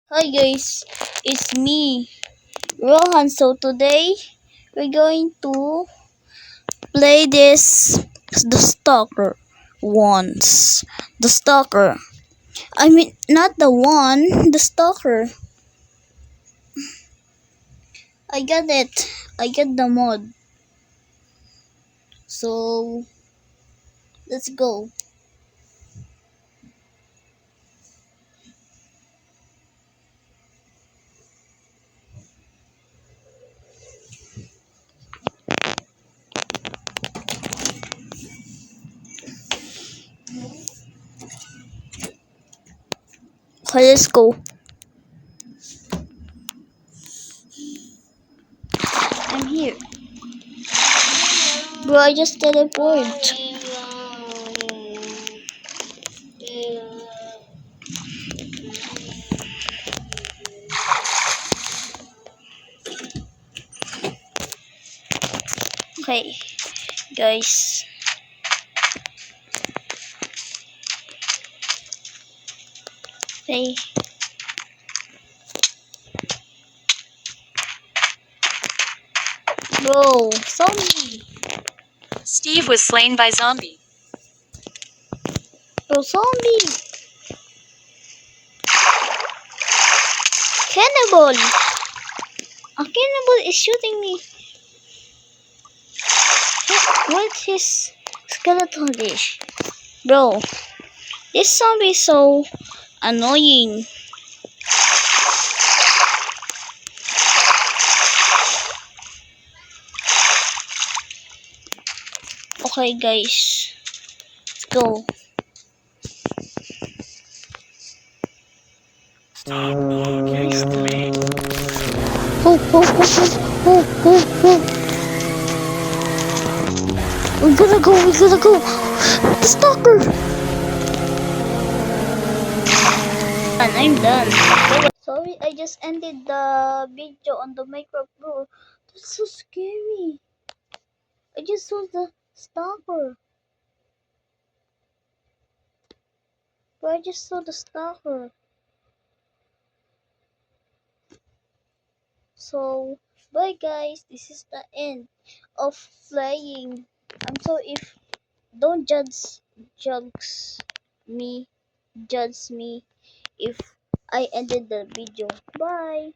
Hi guys, it's me, Rohan. So today we're going to play this the stalker ones. The stalker. I mean not the one, the stalker. I got it. I got the mod. So let's go. Okay, let's go. I'm here. Bro, I just teleport. Okay, guys. Hey. Bro, zombie. Steve was slain by zombie. Bro, zombie. Cannibal. A cannibal is shooting me. What his skeleton dish? Bro, this zombie is so annoying. Okay guys, let's go. Oh, oh, oh, oh, oh, oh. We gotta go, we gotta go. The stalker. And I'm done. Sorry, I just ended the video on the Minecraft, bro. That's so scary. I just saw the stalker. Bro, I just saw the stalker. So, bye guys. This is the end of flying. I'm sorry if don't judge me, judge me if I ended the video. Bye.